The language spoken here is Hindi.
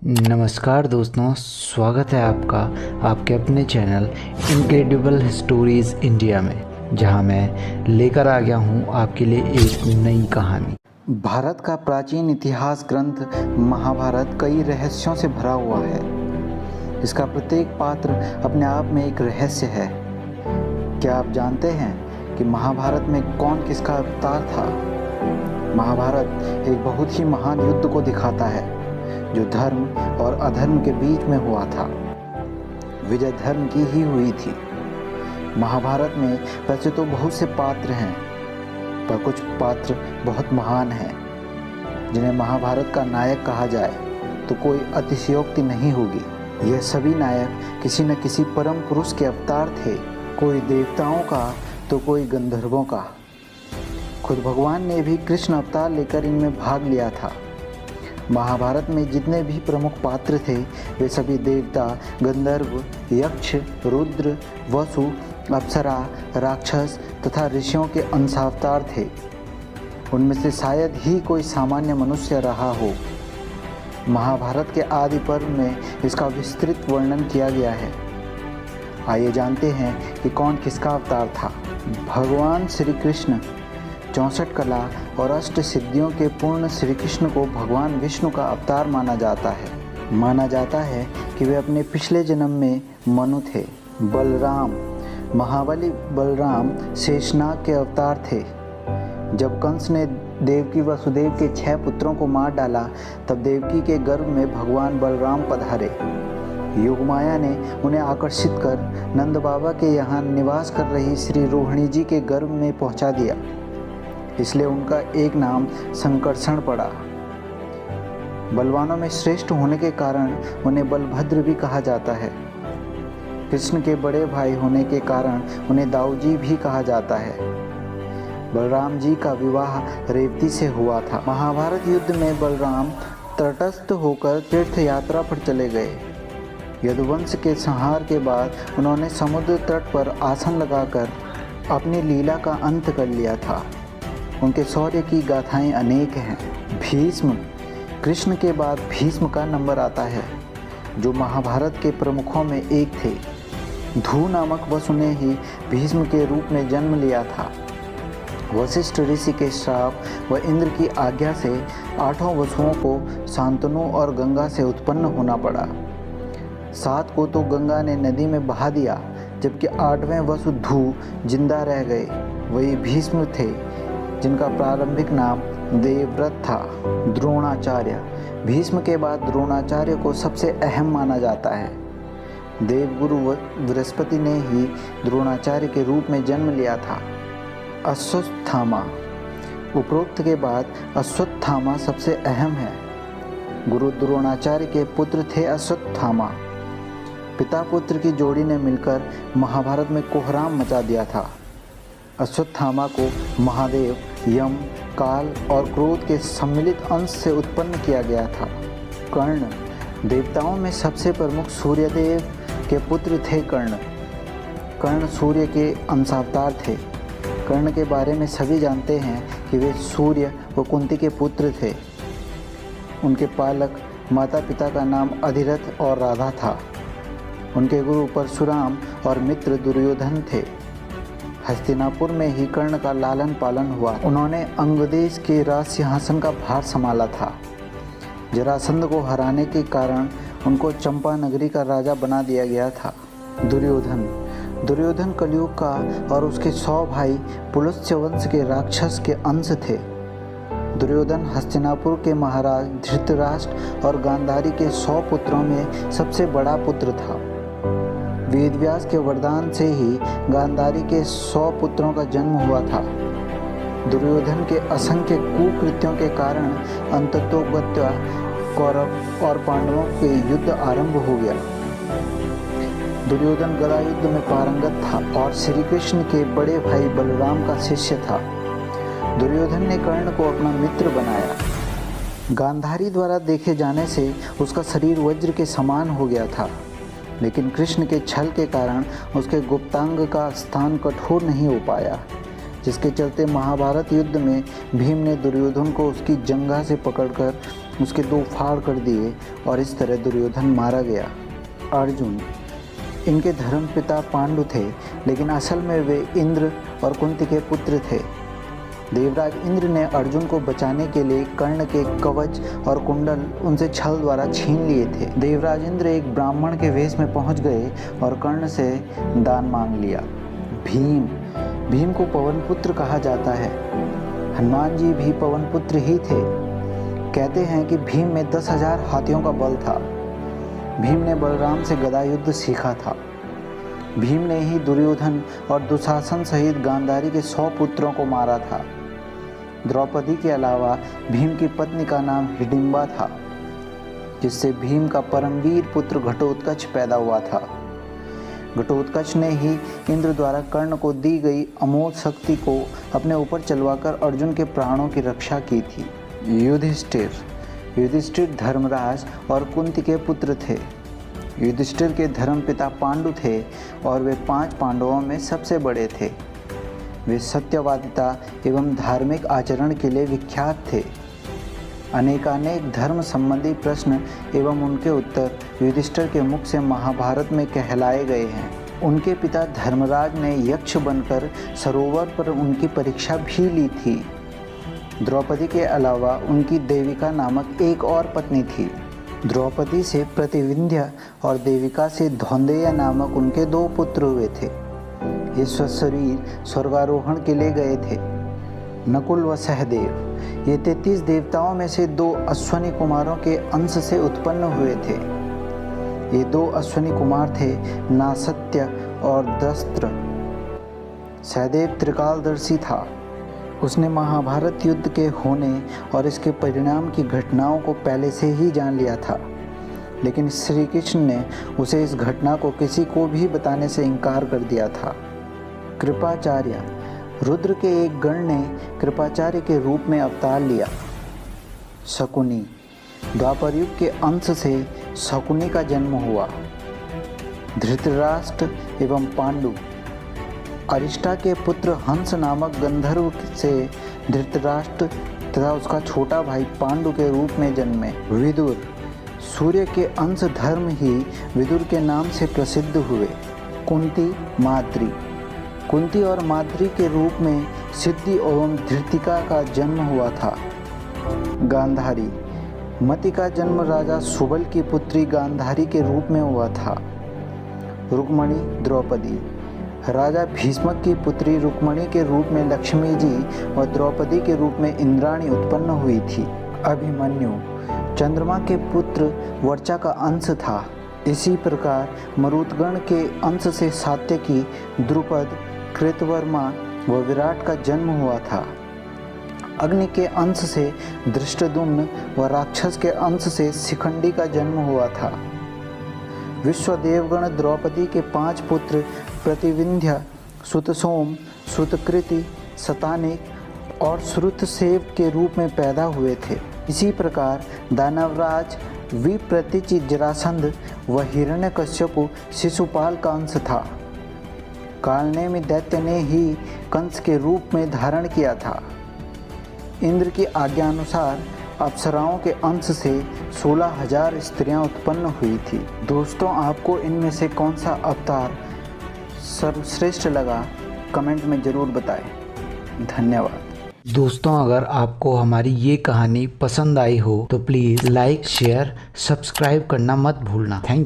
नमस्कार दोस्तों, स्वागत है आपका आपके अपने चैनल इनक्रेडिबल स्टोरीज इंडिया में, जहां मैं लेकर आ गया हूं आपके लिए एक नई कहानी। भारत का प्राचीन इतिहास ग्रंथ महाभारत कई रहस्यों से भरा हुआ है। इसका प्रत्येक पात्र अपने आप में एक रहस्य है। क्या आप जानते हैं कि महाभारत में कौन किसका अवतार था? महाभारत एक बहुत ही महान युद्ध को दिखाता है जो धर्म और अधर्म के बीच में हुआ था। विजय धर्म की ही हुई थी। महाभारत में वैसे तो बहुत से पात्र हैं, पर कुछ पात्र बहुत महान हैं जिन्हें महाभारत का नायक कहा जाए तो कोई अतिशयोक्ति नहीं होगी। यह सभी नायक किसी न किसी परम पुरुष के अवतार थे, कोई देवताओं का तो कोई गंधर्वों का। खुद भगवान ने भी कृष्ण अवतार लेकर इनमें भाग लिया था। महाभारत में जितने भी प्रमुख पात्र थे वे सभी देवता, गंधर्व, यक्ष, रुद्र, वसु, अप्सरा, राक्षस तथा ऋषियों के अंशावतार थे। उनमें से शायद ही कोई सामान्य मनुष्य रहा हो। महाभारत के आदि पर्व में इसका विस्तृत वर्णन किया गया है। आइए जानते हैं कि कौन किसका अवतार था। भगवान श्री कृष्ण 64 कला और अष्ट सिद्धियों के पूर्ण श्री कृष्ण को भगवान विष्णु का अवतार माना जाता है कि वे अपने पिछले जन्म में मनु थे। बलराम, महाबली बलराम शेषनाग के अवतार थे। जब कंस ने देवकी वसुदेव के 6 पुत्रों को मार डाला तब देवकी के गर्भ में भगवान बलराम पधारे। योगमाया ने उन्हें आकर्षित कर नंद बाबा के यहाँ निवास कर रही श्री रोहिणी जी के गर्भ में पहुँचा दिया, इसलिए उनका एक नाम संकर्षण पड़ा। बलवानों में श्रेष्ठ होने के कारण उन्हें बलभद्र भी कहा जाता है। कृष्ण के बड़े भाई होने के कारण उन्हें दाऊजी भी कहा जाता है। बलराम जी का विवाह रेवती से हुआ था। महाभारत युद्ध में बलराम तटस्थ होकर तीर्थ यात्रा पर चले गए। यदुवंश के संहार के बाद उन्होंने समुद्र तट पर आसन लगाकर अपनी लीला का अंत कर लिया था। उनके शौर्य की गाथाएं अनेक हैं। भीष्म, कृष्ण के बाद भीष्म का नंबर आता है, जो महाभारत के प्रमुखों में एक थे। धू नामक वसु ने ही भीष्म के रूप में जन्म लिया था। वशिष्ठ ऋषि के श्राप व इंद्र की आज्ञा से 8 वसुओं को शांतनु और गंगा से उत्पन्न होना पड़ा। 7 को तो गंगा ने नदी में बहा दिया, जबकि 8वें वसु धू जिंदा रह गए। वही भीष्म थे, जिनका प्रारंभिक नाम देवव्रत था। द्रोणाचार्य, भीष्म के बाद द्रोणाचार्य को सबसे अहम माना जाता है। देवगुरु बृहस्पति ने ही द्रोणाचार्य के रूप में जन्म लिया था। अश्वत्थामा, उपरोक्त के बाद अश्वत्थामा सबसे अहम है। गुरु द्रोणाचार्य के पुत्र थे अश्वत्थामा। पिता पुत्र की जोड़ी ने मिलकर महाभारत में कोहराम मचा दिया था। अश्वत्थामा को महादेव, यम, काल और क्रोध के सम्मिलित अंश से उत्पन्न किया गया था। कर्ण, देवताओं में सबसे प्रमुख सूर्यदेव के पुत्र थे कर्ण। कर्ण सूर्य के अंशावतार थे। कर्ण के बारे में सभी जानते हैं कि वे सूर्य व कुंती के पुत्र थे। उनके पालक माता पिता का नाम अधिरथ और राधा था। उनके गुरु परशुराम और मित्र दुर्योधन थे। हस्तिनापुर में ही कर्ण का लालन पालन हुआ। उन्होंने अंगदेश के राज सिंहासन का भार संभाला था। जरासंध को हराने के कारण उनको चंपा नगरी का राजा बना दिया गया था। दुर्योधन कलयुग का और उसके 100 भाई पुलस्त्य वंश के राक्षस के अंश थे। दुर्योधन हस्तिनापुर के महाराज धृतराष्ट्र और गांधारी के 100 पुत्रों में सबसे बड़ा पुत्र था। वेदव्यास के वरदान से ही गांधारी के 100 पुत्रों का जन्म हुआ था। दुर्योधन के असंख्य कुकृत्यों के कारण अंततोगत्वा कौरव और पांडवों के युद्ध आरंभ हो गया। दुर्योधन गदा युद्ध में पारंगत था और श्री कृष्ण के बड़े भाई बलराम का शिष्य था। दुर्योधन ने कर्ण को अपना मित्र बनाया। गांधारी द्वारा देखे जाने से उसका शरीर वज्र के समान हो गया था, लेकिन कृष्ण के छल के कारण उसके गुप्तांग का स्थान कठोर नहीं हो पाया, जिसके चलते महाभारत युद्ध में भीम ने दुर्योधन को उसकी जंघा से पकड़कर उसके 2 फाड़ कर दिए और इस तरह दुर्योधन मारा गया। अर्जुन, इनके धर्म पिता पांडु थे, लेकिन असल में वे इंद्र और कुंती के पुत्र थे। देवराज इंद्र ने अर्जुन को बचाने के लिए कर्ण के कवच और कुंडल उनसे छल द्वारा छीन लिए थे। देवराज इंद्र एक ब्राह्मण के वेश में पहुंच गए और कर्ण से दान मांग लिया। भीम को पवन पुत्र कहा जाता है। हनुमान जी भी पवन पुत्र ही थे। कहते हैं कि भीम में 10,000 हाथियों का बल था। भीम ने बलराम से गदा युद्ध सीखा था। भीम ने ही दुर्योधन और दुशासन सहित गांधारी के 100 पुत्रों को मारा था। द्रौपदी के अलावा भीम की पत्नी का नाम हिडिंबा था, जिससे भीम का परमवीर पुत्र घटोत्कच पैदा हुआ था। घटोत्कच ने ही इंद्र द्वारा कर्ण को दी गई अमोघ शक्ति को अपने ऊपर चलवाकर अर्जुन के प्राणों की रक्षा की थी। युधिष्ठिर धर्मराज और कुंती के पुत्र थे। युधिष्ठिर के धर्मपिता पांडु थे और वे 5 पांडवों में सबसे बड़े थे। वे सत्यवादिता एवं धार्मिक आचरण के लिए विख्यात थे। अनेकानेक धर्म संबंधी प्रश्न एवं उनके उत्तर युधिष्ठिर के मुख से महाभारत में कहलाए गए हैं। उनके पिता धर्मराज ने यक्ष बनकर सरोवर पर उनकी परीक्षा भी ली थी। द्रौपदी के अलावा उनकी देविका नामक एक और पत्नी थी। द्रौपदी से प्रतिविंध्य और देविका से धौंदेय नामक उनके 2 पुत्र हुए थे। ये सशरीर स्वर्गारोहण के लिए गए थे। नकुल व सहदेव ये 33 देवताओं में से 2 अश्वनी कुमारों के अंश से उत्पन्न हुए थे। ये 2 अश्वनी कुमार थे, नासत्य और दस्त्र। सहदेव त्रिकालदर्शी था। उसने महाभारत युद्ध के होने और इसके परिणाम की घटनाओं को पहले से ही जान लिया था, लेकिन श्री कृष्ण ने उसे इस घटना को किसी को भी बताने से इनकार कर दिया था। कृपाचार्य रुद्र के एक गण ने कृपाचार्य के रूप में अवतार लिया। शकुनी द्वापर युग के अंश से शकुनी का जन्म हुआ। धृतराष्ट्र एवं पांडु अरिष्टा के पुत्र हंस नामक गंधर्व से धृतराष्ट्र तथा उसका छोटा भाई पांडु के रूप में जन्मे। विदुर सूर्य के अंश धर्म ही विदुर के नाम से प्रसिद्ध हुए। कुंती और माद्री के रूप में सिद्धि एवं धृतिका का जन्म हुआ था। गांधारी मति का जन्म राजा सुबल की पुत्री गांधारी के रूप में हुआ था। रुक्मणी द्रौपदी राजा भीष्मक की पुत्री रुक्मणी के रूप में लक्ष्मी जी और द्रौपदी के रूप में इंद्राणी उत्पन्न हुई थी। अभिमन्यु चंद्रमा के पुत्र वर्चा का अंश था। इसी प्रकार मरुतगण के अंश से सात्यकी, द्रुपद, कृतवर्मा व विराट का जन्म हुआ था। अग्नि के अंश से धृष्टद्युम्न व राक्षस के अंश से शिखंडी का जन्म हुआ था। विश्वदेवगण द्रौपदी के 5 पुत्र प्रतिविंध्य, सुतसोम, सुतकृति, शतानिक और श्रुतसेव के रूप में पैदा हुए थे। इसी प्रकार दानवराज विप्रतिचि जरासंध व हिरण्यकश्यप शिशुपाल का अंश था। कालनेमि दैत्य ने ही कंस के रूप में धारण किया था। इंद्र की आज्ञानुसार अप्सराओं के अंश से 16,000 स्त्रियां उत्पन्न हुई थी। दोस्तों, आपको इनमें से कौन सा अवतार सर्वश्रेष्ठ लगा, कमेंट में ज़रूर बताएं। धन्यवाद। दोस्तों, अगर आपको हमारी ये कहानी पसंद आई हो तो प्लीज़ लाइक, शेयर, सब्सक्राइब करना मत भूलना। थैंक